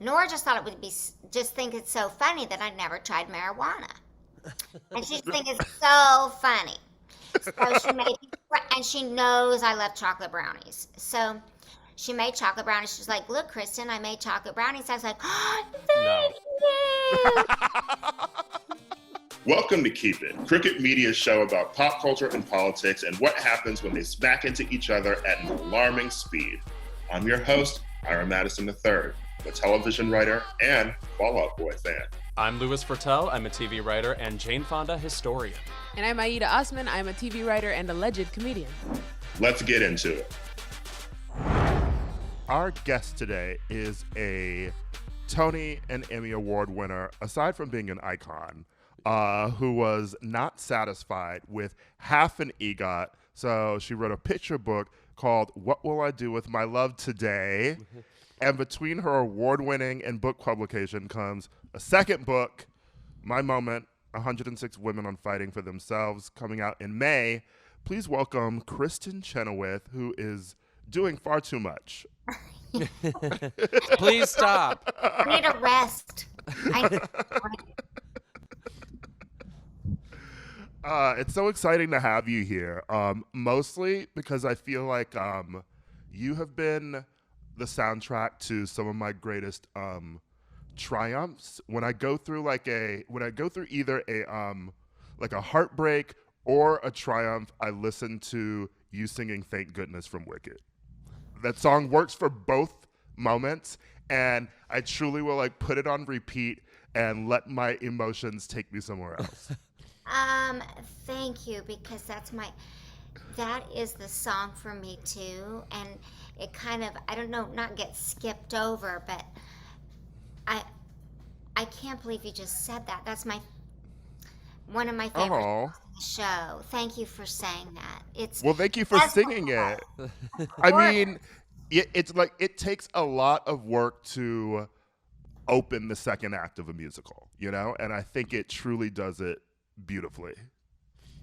Nora just thought it would be, just think it's so funny that I'd never tried marijuana. And she just think it's so funny. So she made, and she knows I love chocolate brownies. So she made chocolate brownies. She's like, look, Kristin, I made chocolate brownies. I was like, oh, thank you. Welcome to Keep It, Cricket Media's show about pop culture and politics and what happens when they smack into each other at an alarming speed. I'm your host, Ira Madison III, a television writer and Fall Out Boy fan. I'm Louis Virtel. I'm a TV writer and Jane Fonda historian. And I'm Aida Osman. I'm a TV writer and alleged comedian. Let's get into it. Our guest today is a Tony and Emmy Award winner, aside from being an icon, who was not satisfied with half an EGOT. So she wrote a picture book called What Will I Do With My Love Today? And between her award-winning and book publication comes a second book, My Moment, 106 Women on Fighting for Themselves, coming out in May. Please welcome Kristin Chenoweth, who is doing far too much. Please stop. I need a rest. It's so exciting to have you here, mostly because I feel like you have been the soundtrack to some of my greatest triumphs. When I go through either a heartbreak or a triumph, I listen to you singing "Thank Goodness" from Wicked. That song works for both moments, and I truly will put it on repeat and let my emotions take me somewhere else. Thank you, because that is the song for me too, and it kind of, I don't know, not get skipped over, but I can't believe you just said that. That's one of my favorite songs on the show. Thank you for saying that. Well, thank you for singing it. I mean, it takes a lot of work to open the second act of a musical, and I think it truly does it beautifully.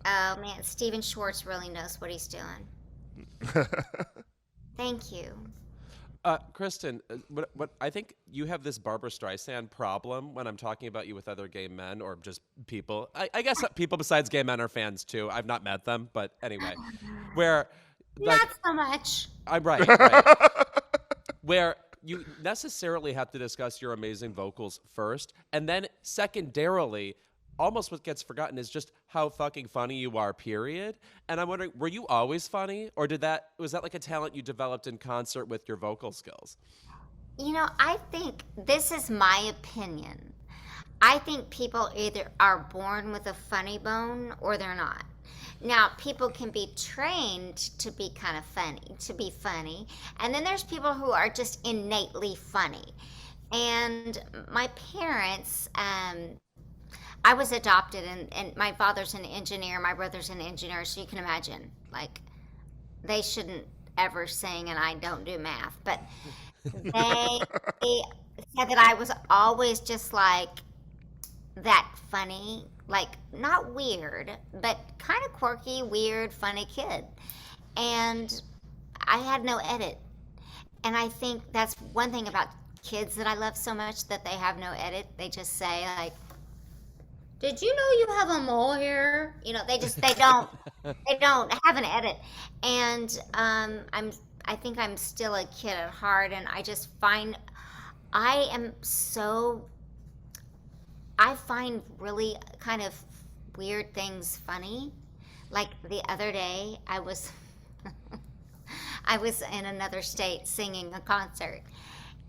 Oh man, Steven Schwartz really knows what he's doing. Thank you. Kristin, what I think you have this Barbra Streisand problem when I'm talking about you with other gay men or just people. I guess people besides gay men are fans too. I've not met them, but anyway, where not so much. I'm right. Where you necessarily have to discuss your amazing vocals first, and then secondarily, almost what gets forgotten is just how fucking funny you are, period. And I'm wondering, were you always funny, or was that like a talent you developed in concert with your vocal skills? I think, this is my opinion, I think people either are born with a funny bone or they're not. Now, people can be trained to be kind of funny, and then there's people who are just innately funny. And my parents, I was adopted, and my father's an engineer, my brother's an engineer, so you can imagine, they shouldn't ever sing, and I don't do math, but they said that I was always just that funny, not weird, but kind of quirky, weird, funny kid. And I had no edit. And I think that's one thing about kids that I love so much, that they have no edit. They just say, did you know you have a mole here? They don't have an edit. And I think I'm still a kid at heart, and I just find I find really kind of weird things funny. Like the other day, I was in another state singing a concert,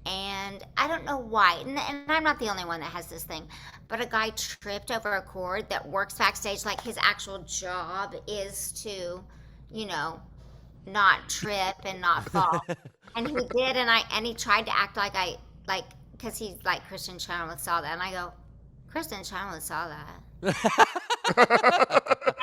and I don't know why, and I'm not the only one that has this thing, but a guy tripped over a chord that works backstage. His actual job is to, not trip and not fall. And he did, and he tried to act because he's like, Kristin Chenoweth saw that, and I go, Kristin Chenoweth saw that.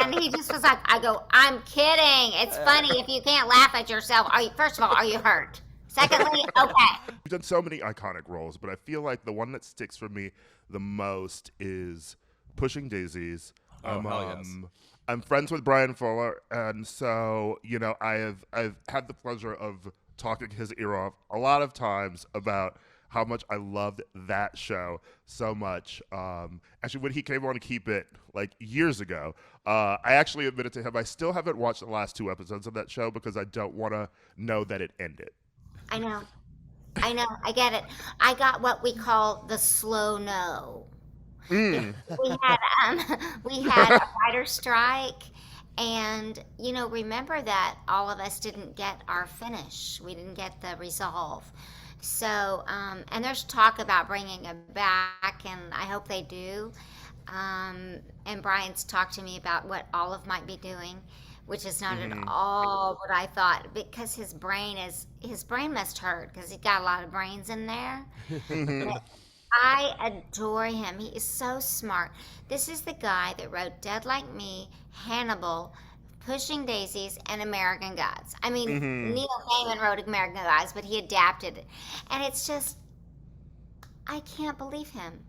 And he just was like, I go, I'm kidding. It's funny if you can't laugh at yourself. First of all, are you hurt? Secondly, okay. You've done so many iconic roles, but I feel like the one that sticks for me the most is Pushing Daisies. I'm friends with Brian Fuller, and so I've had the pleasure of talking his ear off a lot of times about how much I loved that show so much. Actually, when he came on to Keep It like years ago, I actually admitted to him I still haven't watched the last 2 episodes of that show because I don't want to know that it ended. I know. I get it. I got what we call the slow no. Mm. We had a writer's strike, and remember that all of us didn't get our finish. We didn't get the resolve. So, and there's talk about bringing it back, and I hope they do. And Brian's talked to me about what Olive might be doing, which is not at all what I thought, because his brain must hurt because he's got a lot of brains in there. But I adore him. He is so smart. This is the guy that wrote Dead Like Me, Hannibal, Pushing Daisies, and American Gods. I mean, Neil Gaiman wrote American Gods, but he adapted it. And it's just, I can't believe him.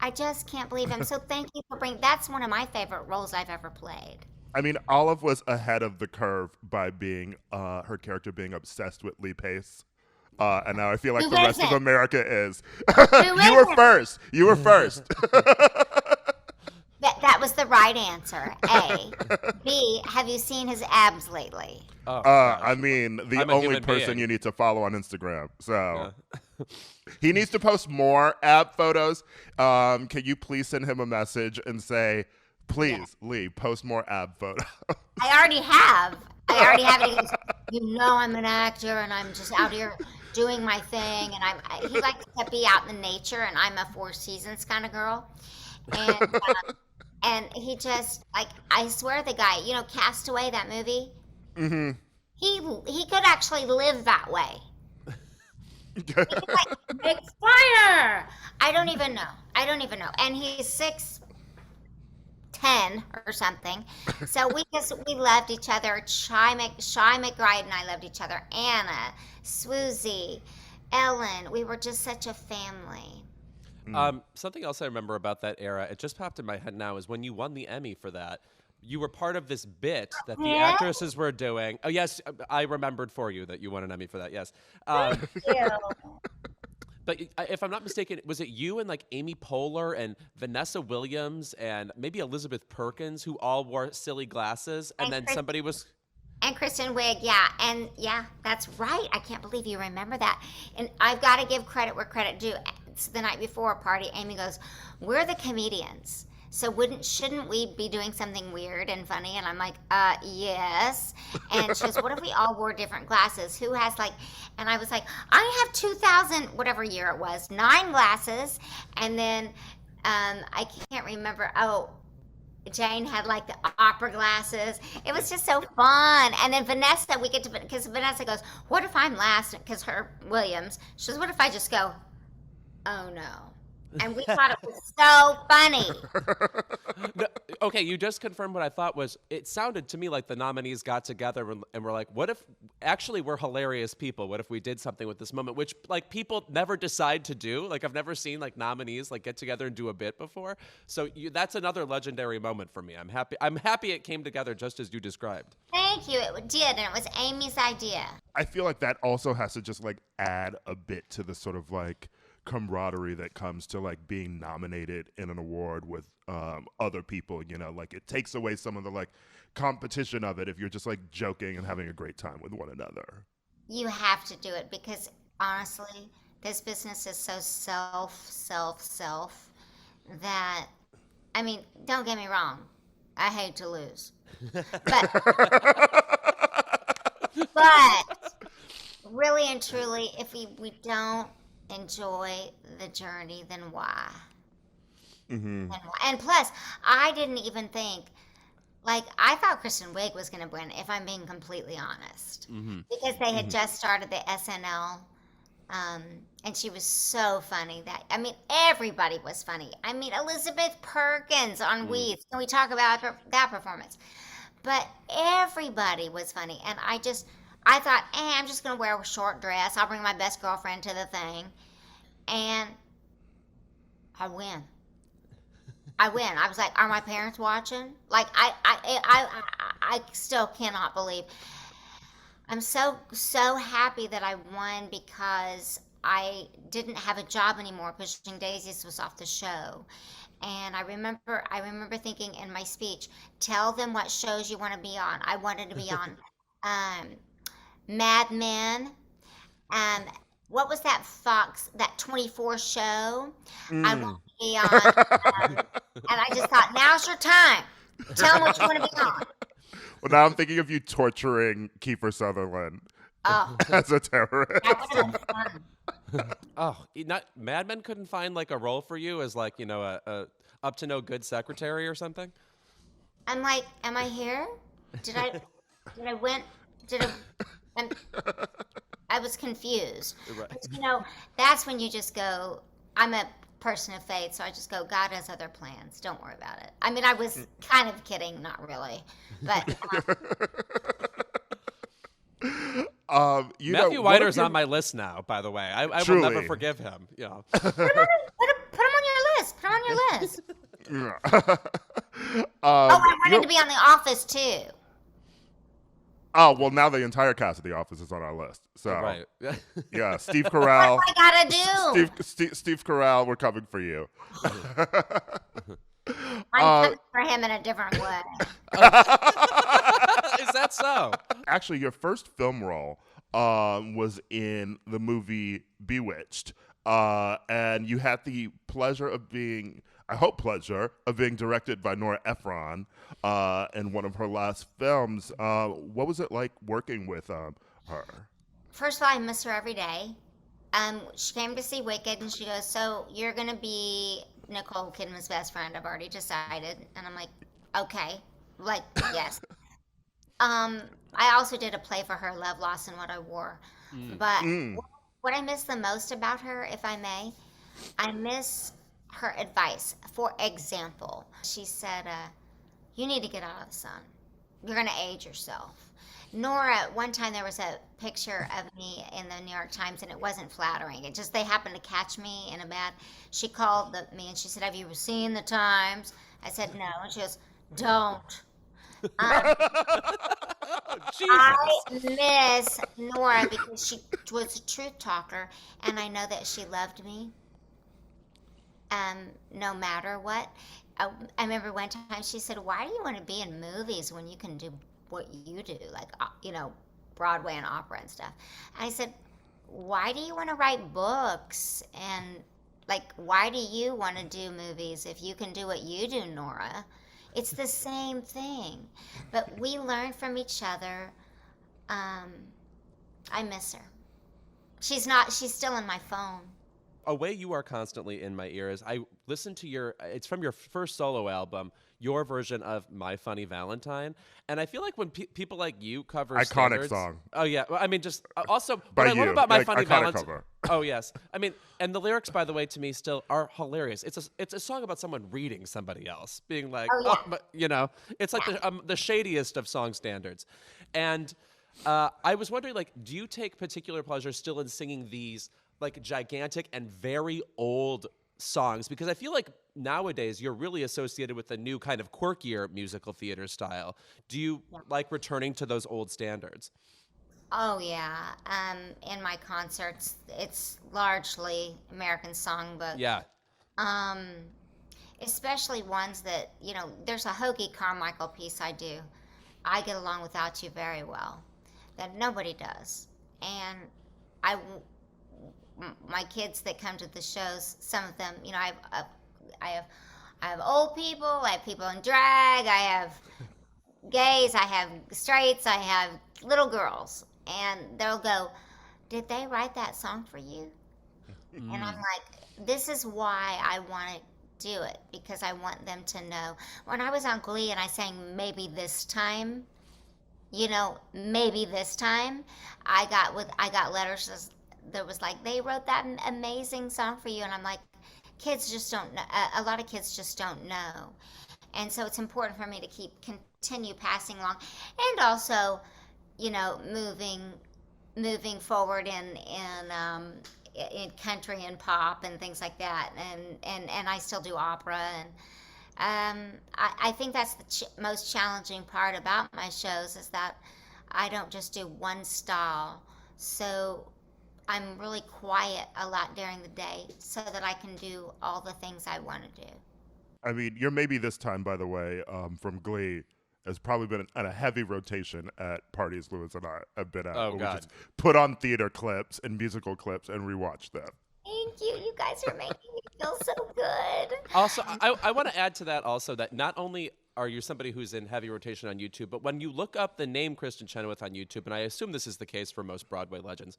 I just can't believe him. So thank you for that's one of my favorite roles I've ever played. I mean, Olive was ahead of the curve by being her character being obsessed with Lee Pace. And now I feel like the rest of America is. You were first. You were first. That was the right answer. A. B. Have you seen his abs lately? I mean, the I'm a only human person being. you need to follow on Instagram. So he needs to post more ab photos. Can you please send him a message and say, please, Lee, post more ab photos? I already have it. He goes, I'm an actor and I'm just out here doing my thing. And he likes to be out in nature, and I'm a Four Seasons kind of girl. And and he just, I swear the guy, Castaway, that movie, he could actually live that way. He could, make fire. I don't even know. And he's 6'10" or something. So we loved each other. Shy McBride and I loved each other. Anna, Swoozie, Ellen. We were just such a family. Something else I remember about that era, it just popped in my head now, is when you won the Emmy for that, you were part of this bit that the actresses were doing. Oh, yes, I remembered for you that you won an Emmy for that, yes. Thank you. But if I'm not mistaken, was it you and Amy Poehler and Vanessa Williams and maybe Elizabeth Perkins who all wore silly glasses, and then somebody was... And Kristen Wiig, yeah. And yeah, that's right. I can't believe you remember that. And I've got to give credit where credit due. It's the night before a party, Amy goes, we're the comedians. So shouldn't we be doing something weird and funny? And I'm like, yes. And she goes, what if we all wore different glasses? Who has and I was like, I have 2000, whatever year it was, 9 glasses. And then I can't remember. Oh, Jane had the opera glasses. It was just so fun. And then Vanessa, because Vanessa goes, what if I'm last? Because her Williams, she goes, what if I just go, oh no. And we thought it was so funny. No, okay, you just confirmed what I thought was, it sounded to me like the nominees got together and were like, what if, actually we're hilarious people, what if we did something with this moment, which people never decide to do. I've never seen nominees get together and do a bit before. So that's another legendary moment for me. I'm happy it came together just as you described. Thank you, it did, and it was Amy's idea. I feel like that also has to just add a bit to the sort of camaraderie that comes to being nominated in an award with other people. It takes away some of the competition of it if you're just joking and having a great time with one another. You have to do it because honestly, this business is so self that, I mean, don't get me wrong, I hate to lose, but really and truly, if we don't enjoy the journey, then why? And plus, I didn't even think, I thought Kristen Wiig was going to win, if I'm being completely honest, because they had just started the SNL, and she was so funny everybody was funny. Elizabeth Perkins on Weeds. Can we talk about that performance? But everybody was funny, and I thought, I'm just going to wear a short dress. I'll bring my best girlfriend to the thing. And I win. I was like, are my parents watching? I still cannot believe. I'm so happy that I won because I didn't have a job anymore. Pushing Daisies was off the show. And I remember thinking in my speech, tell them what shows you want to be on. I wanted to be on Mad Men. What was that Fox, that 24 show? I want to be on. And I just thought, now's your time. Tell them what you want to be on. Well, now I'm thinking of you torturing Kiefer Sutherland as a terrorist. That would have been fun. Oh, Mad Men couldn't find like a role for you as like, a up to no good secretary or something? I'm like, am I here? I was confused. Right. But, that's when you just go, I'm a person of faith, so I just go, God has other plans. Don't worry about it. I mean, I was kind of kidding, not really. But Matthew Weiner's on my list now, by the way. I will never forgive him. Yeah. Put him on your list. Put him on your list. I wanted to be on The Office, too. Oh, well, now the entire cast of The Office is on our list. So, right. Yeah, Steve Carell. What do I gotta do? Steve Carell, we're coming for you. I'm coming for him in a different way. Is that so? Actually, your first film role was in the movie Bewitched. And you had the pleasure of being directed by Nora Ephron in one of her last films. What was it like working with her? First of all, I miss her every day. She came to see Wicked, and she goes, so you're going to be Nicole Kidman's best friend. I've already decided. And I'm like, okay. Like, yes. I also did a play for her, Love, Loss, and What I Wore. But what I miss the most about her, if I may, I miss her advice. For example, she said, you need to get out of the sun. You're going to age yourself. Nora, one time there was a picture of me in the New York Times, and it wasn't flattering. They happened to catch me in a bad. She called me and she said, have you seen the Times? I said, no. And she goes, don't. I miss Nora because she was a truth talker, and I know that she loved me no matter what. I remember one time she said, why do you want to be in movies when you can do what you do, like, Broadway and opera and stuff? And I said, why do you want to write books? And, like, why do you want to do movies if you can do what you do, Nora? It's the same thing. But we learn from each other. I miss her. She's still in my phone. A way you are constantly in my ear is I listened to it's from your first solo album, your version of My Funny Valentine. And I feel like when people like you cover iconic standards, song. Oh, yeah. Well, I mean, just also, By what I love you. about My Like, Funny iconic Valentine. cover. Oh, yes. I mean, and the lyrics, by the way, to me still are hilarious. It's a song about someone reading somebody else, being like, it's like the shadiest of song standards. And I was wondering, like, do you take particular pleasure still in singing these, like, gigantic and very old songs? Because I feel like nowadays you're really associated with the new kind of quirkier musical theater style. Do you like returning to those old standards? Oh, yeah. In my concerts, it's largely American songbook. Yeah. Especially ones that, there's a Hoagie Carmichael piece I do. I Get Along Without You very well. That nobody does. And my kids that come to the shows, some of them, I have old people, I have people in drag, I have gays, I have straights, I have little girls, and they'll go, did they write that song for you? And I'm like, this is why I want to do it, because I want them to know. When I was on Glee and I sang Maybe This Time, maybe this time, I got letters that was like, they wrote that amazing song for you. And I'm like, kids just don't know. A lot of kids just don't know. And so it's important for me to continue passing along, and also, moving forward in country and pop and things like that. And I still do opera. And I think that's the most challenging part about my shows, is that I don't just do one style. So I'm really quiet a lot during the day so that I can do all the things I want to do. I mean, your maybe this time, by the way, from Glee, has probably been at a heavy rotation at parties Louis and I have been at. Oh, where God. we just put on theater clips and musical clips and rewatch them. Thank you. You guys are making me feel so good. Also, I want to add to that also that not only are you somebody who's in heavy rotation on YouTube, but when you look up the name Kristin Chenoweth on YouTube, and I assume this is the case for most Broadway legends,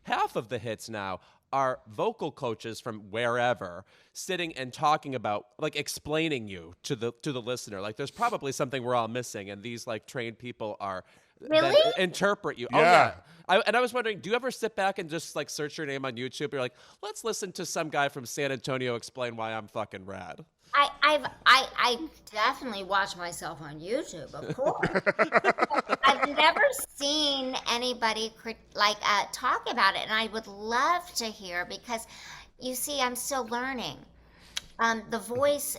half of the hits now are vocal coaches from wherever sitting and talking about, like, explaining you to the listener. Like, there's probably something we're all missing, and these like trained people are Really? that interpret you. Yeah. Oh yeah. I was wondering, do you ever sit back and just like search your name on YouTube? You're like, let's listen to some guy from San Antonio explain why I'm fucking rad. I definitely watch myself on YouTube, of course. I've never seen anybody talk about it, and I would love to hear, because you see, I'm still learning. The voice,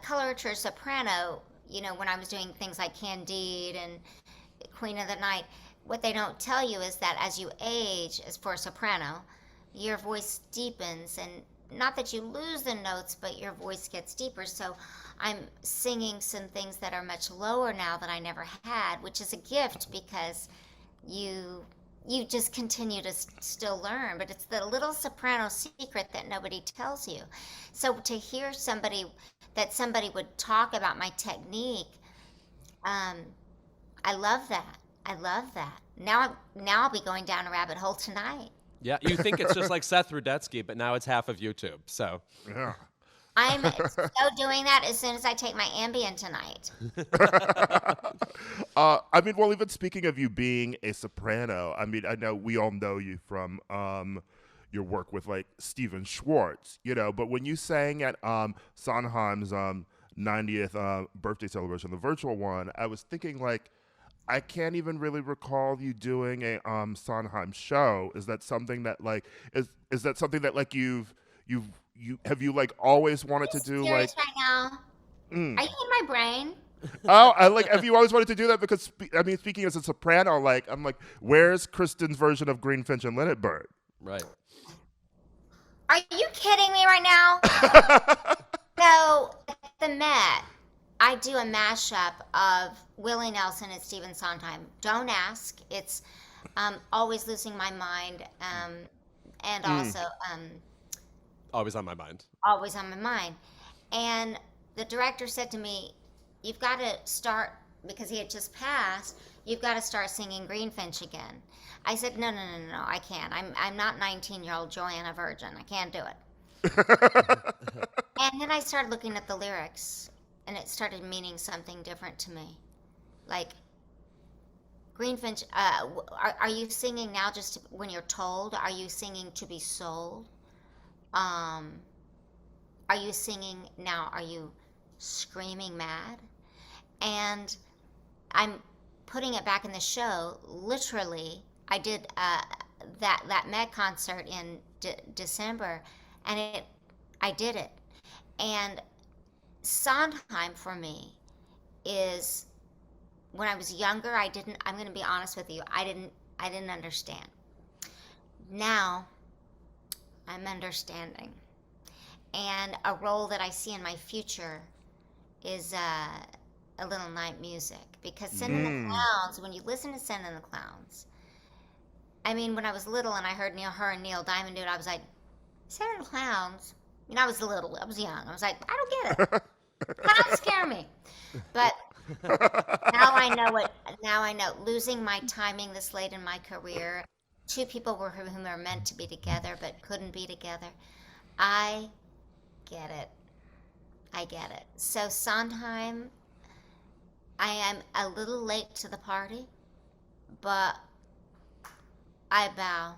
colorature, soprano, when I was doing things like Candide and Queen of the Night, what they don't tell you is that as you age, as for a soprano, your voice deepens, and not that you lose the notes, but your voice gets deeper. So I'm singing some things that are much lower now that I never had, which is a gift, because you just continue to still learn. But it's the little soprano secret that nobody tells you. So to hear somebody would talk about my technique, I love that. I love that. Now I'll be going down a rabbit hole tonight. Yeah, you think it's just like Seth Rudetsky, but now it's half of YouTube. So Yeah. I'm so doing that as soon as I take my Ambien tonight. I mean, well, even speaking of you being a soprano, I mean, I know we all know you from your work with like Steven Schwartz, but when you sang at Sondheim's 90th birthday celebration, the virtual one, I was thinking like, I can't even really recall you doing a Sondheim show. Is that something that like is that something that like you have you like always wanted to do, like right now? Are you in my brain? have you always wanted to do that? Because speaking as a soprano, like I'm like, where's Kristin's version of Greenfinch and Linnet-Bird? right. Are you kidding me right now? So at the Met, I do a mashup of Willie Nelson and Steven Sondheim. Don't ask. It's Always Losing My Mind, and also Always on my mind. Always on My Mind. And the director said to me, you've got to start, because he had just passed, you've got to start singing Greenfinch again. I said, no, I can't. I'm not 19-year-old Joanna Virgin. I can't do it. And then I started looking at the lyrics, and it started meaning something different to me. Like, Greenfinch, are you singing now just when you're told? Are you singing to be sold? Are you singing now? Are you screaming mad? And I'm putting it back in the show. Literally, I did that Met concert in December, and I did it. And Sondheim for me is, when I was younger, I'm going to be honest with you, I didn't understand. Now I'm understanding. And a role that I see in my future is a little night music, because Send in the Clowns, when you listen to Send in the Clowns, I mean, when I was little and I heard her and Neil Diamond do it, I was like, Send in the Clowns? I was little, I was young. I was like, I don't get it. Clowns scare me. But now I know it. Now I know. Losing my timing this late in my career, two people who are meant to be together but couldn't be together. I get it. I get it. So Sondheim, I am a little late to the party, but I bow.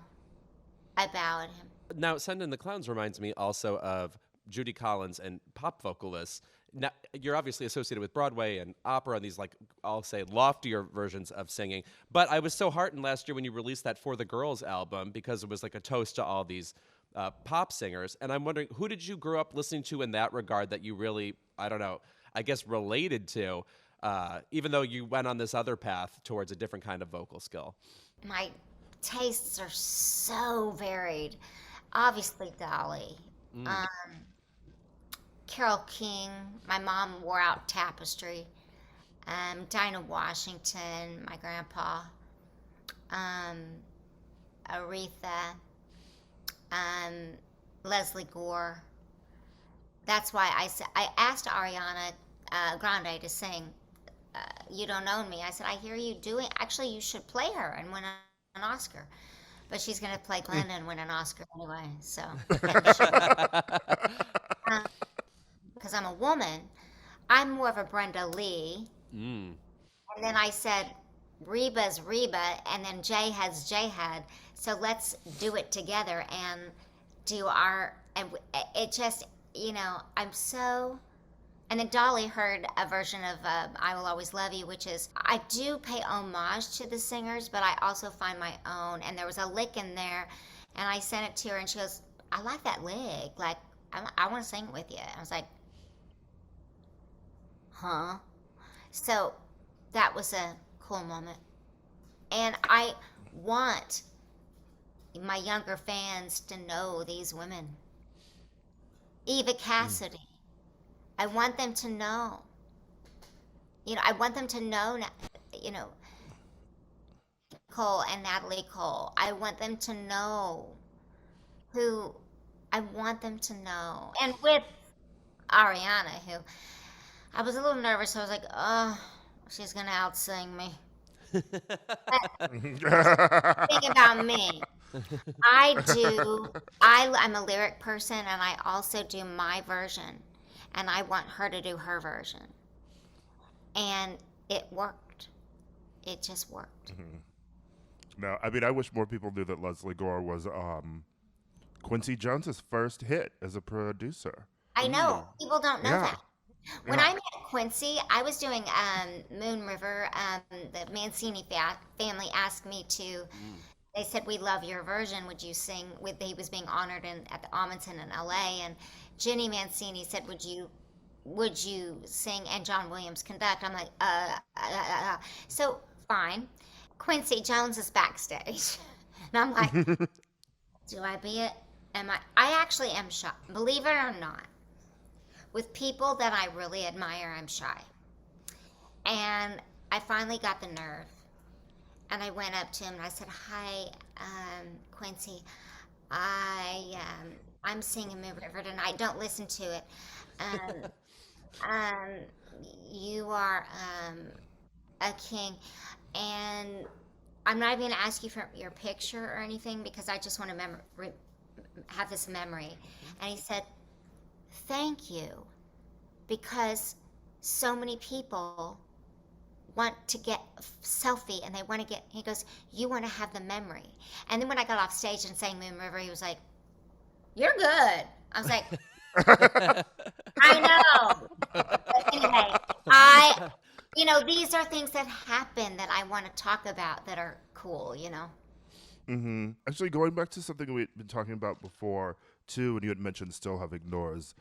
I bow at him. Now, Send in the Clowns reminds me also of Judy Collins and pop vocalists. Now, you're obviously associated with Broadway and opera and these, like, I'll say, loftier versions of singing. But I was so heartened last year when you released that For the Girls album, because it was like a toast to all these pop singers. And I'm wondering, who did you grow up listening to in that regard that you really, I don't know, I guess related to, even though you went on this other path towards a different kind of vocal skill? My tastes are so varied. Obviously, Dolly. Carole King. My mom wore out Tapestry. Dinah Washington, my grandpa. Aretha. Leslie Gore. That's why I asked Ariana Grande to sing You Don't Own Me. I said, I hear you doing, actually you should play her and win an Oscar. But she's going to play Glenda and win an Oscar anyway, so. Because I'm a woman, I'm more of a Brenda Lee. And then I said, Reba's Reba, and then Jay has J-Head. So let's do it together and do and it just, I'm so, and then Dolly heard a version of I Will Always Love You, which is, I do pay homage to the singers, but I also find my own. And there was a lick in there, and I sent it to her, and she goes, I like that lick. Like, I want to sing it with you. I was like, huh? So that was a cool moment. And I want my younger fans to know these women. Eva Cassidy. I want them to know. I want them to know, Cole and Natalie Cole. I want them to know who I want them to know. And with Ariana, who I was a little nervous. I was like, oh, she's going to outsing me. Think about me. I'm a lyric person, and I also do my version, and I want her to do her version. And it worked. It just worked. No, I mean, I wish more people knew that Leslie Gore was Quincy Jones's first hit as a producer. I know. People don't know that. When I met Quincy, I was doing Moon River. The Mancini family asked me to. They said, we love your version. Would you sing? He was being honored at the Amundsen in L.A. And Ginny Mancini said, would you sing and John Williams conduct? I'm like, So, fine. Quincy Jones is backstage. And I'm like, do I be it? I actually am shy. Believe it or not. With people that I really admire, I'm shy. And I finally got the nerve. And I went up to him and I said, hi, Quincy, I'm singing Moon River tonight. Don't listen to it. You are a king. And I'm not even going to ask you for your picture or anything because I just want to have this memory. And he said, thank you, because so many people want to get a selfie and they want to he goes, you want to have the memory. And then when I got off stage and sang Moon River, he was like, you're good. I was like, I know. But anyway, these are things that happen that I want to talk about that are cool, Actually, going back to something we've been talking about before, too, and you had mentioned still having Nora's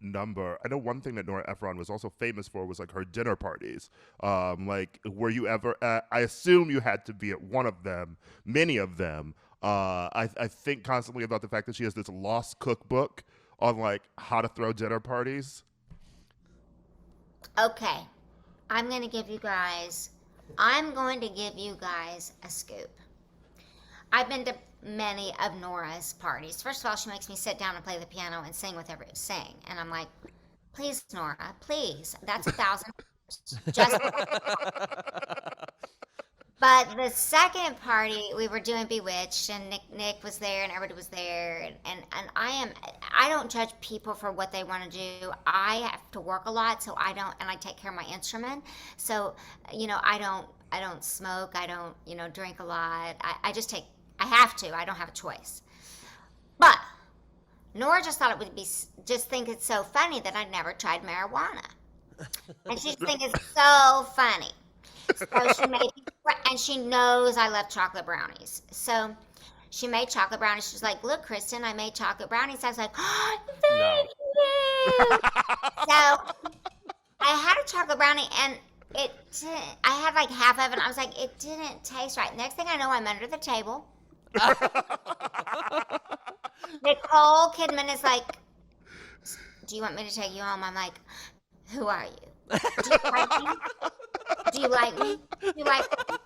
number. I know one thing that Nora Ephron was also famous for was like her dinner parties. Were you ever I assume you had to be at one of them, many of them. I think constantly about the fact that she has this lost cookbook on like how to throw dinner parties. Okay. I'm going to give you guys a scoop. I've been to many of Nora's parties. First of all, she makes me sit down and play the piano and sing with every sing. And I'm like, please, Nora, please. That's $1,000. Just But the second party, we were doing Bewitched, and Nick was there, and everybody was there. And I don't judge people for what they want to do. I have to work a lot, so I take care of my instrument. So, I don't smoke. I don't, drink a lot. I have to. I don't have a choice. But Nora just thought it would be, just think it's so funny that I never tried marijuana. And she thinks it's so funny. So she made, and she knows I love chocolate brownies. So she made chocolate brownies. She's like, look, Kristin, I made chocolate brownies. I was like, oh, thank you. So I had a chocolate brownie, and it didn't, I had like half of it. I was like, it didn't taste right. Next thing I know, I'm under the table. Nicole Kidman is like, do you want me to take you home? I'm like, who are you? Do you like me? Do you like me? Do you like me?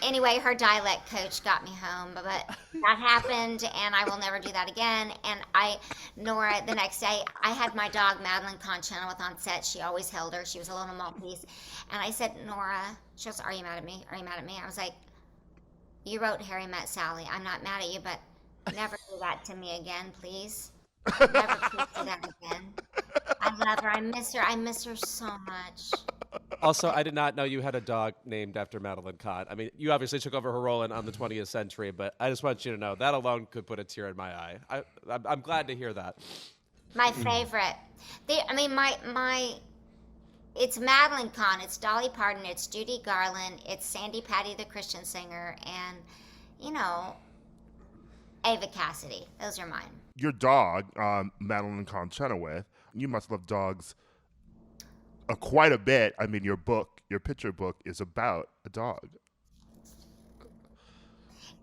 Anyway, her dialect coach got me home, but that happened, and I will never do that again. And Nora, the next day, I had my dog, Madison Chenoweth, on set. She always held her. She was a little Maltese. And I said, Nora, she goes, are you mad at me? Are you mad at me? I was like, you wrote Harry Met Sally. I'm not mad at you, but never do that to me again, please. Never please do that again. I love her. I miss her. I miss her so much. Also, I did not know you had a dog named after Madeline Kahn. I mean, you obviously took over her role on the 20th Century, but I just want you to know that alone could put a tear in my eye. I'm glad to hear that. My favorite. It's Madeline Kahn, it's Dolly Parton, it's Judy Garland, it's Sandy Patty, the Christian singer, and, Ava Cassidy. Those are mine. Your dog, Madison Chenoweth, you must love dogs quite a bit. I mean, your picture book is about a dog.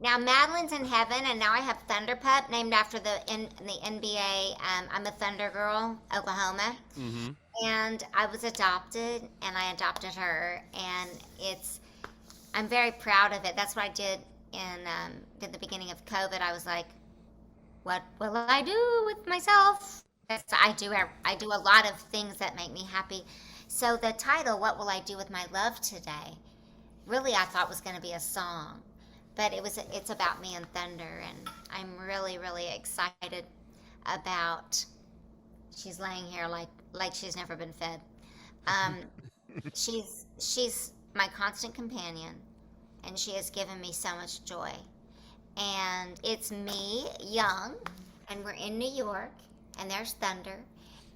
Now, Madeline's in heaven, and now I have Thunder Pup, named after the NBA. I'm a Thunder Girl, Oklahoma. Mm-hmm. And I was adopted, and I adopted her, and I'm very proud of it. That's what I did in the beginning of COVID. I was like, what will I do with myself? I do a lot of things that make me happy. So the title, What Will I Do With My Love Today, really I thought was going to be a song. But it's about me and Thunder, and I'm really, really excited about. She's laying here like she's never been fed. She's my constant companion, and she has given me so much joy. And it's me, young, and we're in New York, and there's Thunder,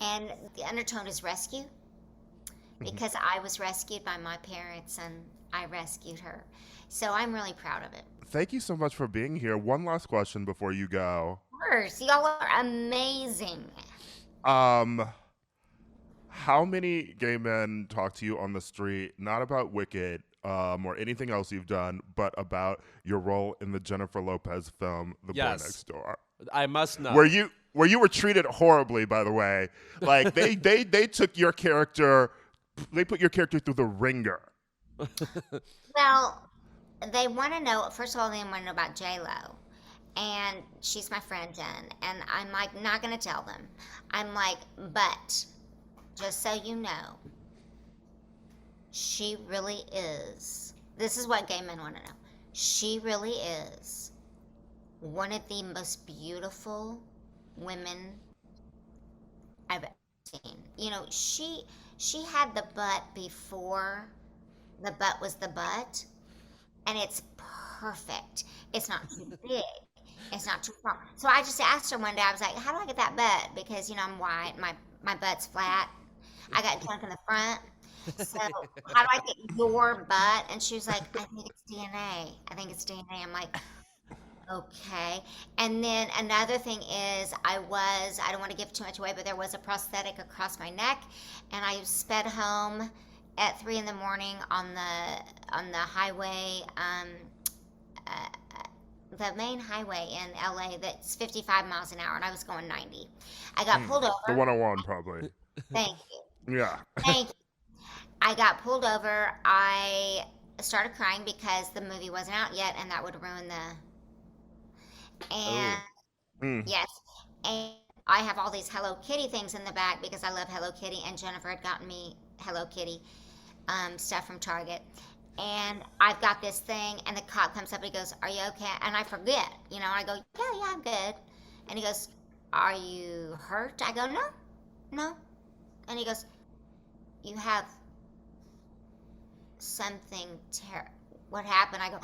and the undertone is rescue, because I was rescued by my parents, and I rescued her. So I'm really proud of it. Thank you so much for being here. One last question before you go. Of course. Y'all are amazing. How many gay men talk to you on the street, not about Wicked or anything else you've done, but about your role in the Jennifer Lopez film, The Boy Next Door? I must know. Where you were treated horribly, by the way. Like they took your character, they put your character through the ringer. Well, they want to know, first of all, they want to know about J-Lo. And she's my friend, Jen. And I'm like, not going to tell them. I'm like, but just so you know, she really is. This is what gay men want to know. She really is one of the most beautiful women I've ever seen. She had the butt before the butt was the butt, and it's perfect. It's not too big. It's not too small. So I just asked her one day, I was like, how do I get that butt? Because, I'm white, my butt's flat. I got junk in the front. So how do I get your butt? And she was like, I think it's DNA. I'm like, okay. And then another thing is I don't want to give too much away, but there was a prosthetic across my neck, and I sped home at 3 a.m. on the highway, the main highway in LA that's 55 miles an hour, and I was going 90. I got pulled over. The 101 probably. Thank you. Yeah. Thank you. I got pulled over. I started crying because the movie wasn't out yet, and that would ruin yes. And I have all these Hello Kitty things in the back because I love Hello Kitty, and Jennifer had gotten me Hello Kitty stuff from Target. And I've got this thing, and the cop comes up and he goes, are you okay? And I forget, and I go, yeah, I'm good. And he goes, are you hurt? I go, no. And he goes, you have something what happened? I go,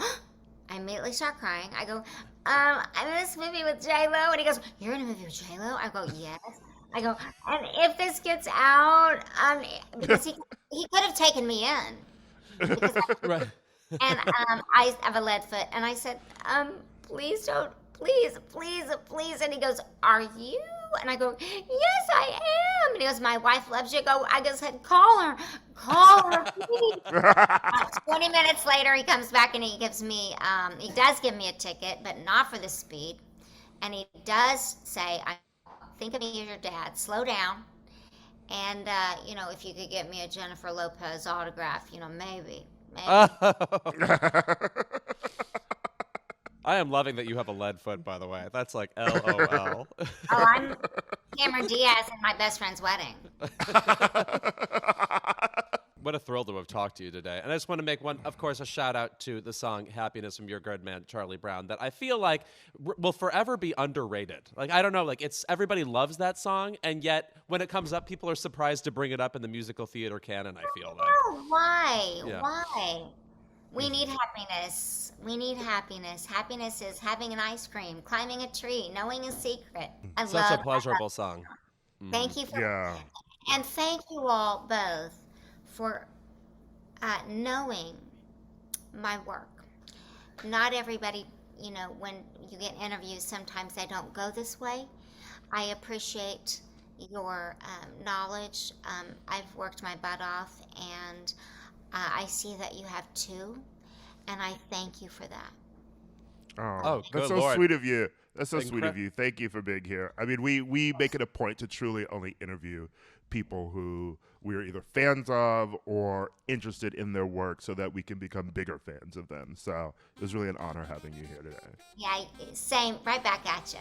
I immediately start crying. I go, I'm in this movie with J-Lo. And he goes, you're in a movie with J-Lo? I go, yes. I go, and if this gets out, because he could have taken me in. Right. And I have a lead foot, and I said, please don't, please. And he goes, are you? And I go, yes, I am. And he goes, my wife loves you. I said, call her. Call repeat. 20 minutes later, he comes back and he gives me, he does give me a ticket, but not for the speed. And he does say, I think of me as your dad. Slow down. And, if you could get me a Jennifer Lopez autograph, maybe. I am loving that you have a lead foot, by the way. That's like LOL. Oh, I'm Cameron Diaz at my best friend's wedding. What a thrill to have talked to you today. And I just want to make a shout out to the song Happiness from your good man, Charlie Brown, that I feel like will forever be underrated. Like, I don't know, like everybody loves that song. And yet when it comes up, people are surprised to bring it up in the musical theater canon, I feel like. Oh, why? Yeah. Why? We need happiness. We need happiness. Happiness is having an ice cream, climbing a tree, knowing a secret. I Such love a pleasurable song. Thank you for Yeah. And thank you all both for knowing my work. Not everybody, when you get interviews, sometimes they don't go this way. I appreciate your knowledge. I've worked my butt off, and I see that you have too, and I thank you for that. Oh, that's good so Lord. sweet of you. That's so sweet of you. Thank you for being here. I mean, we make it a point to truly only interview people who we're either fans of or interested in their work so that we can become bigger fans of them. So it was really an honor having you here today. Yeah, same. Right back at you.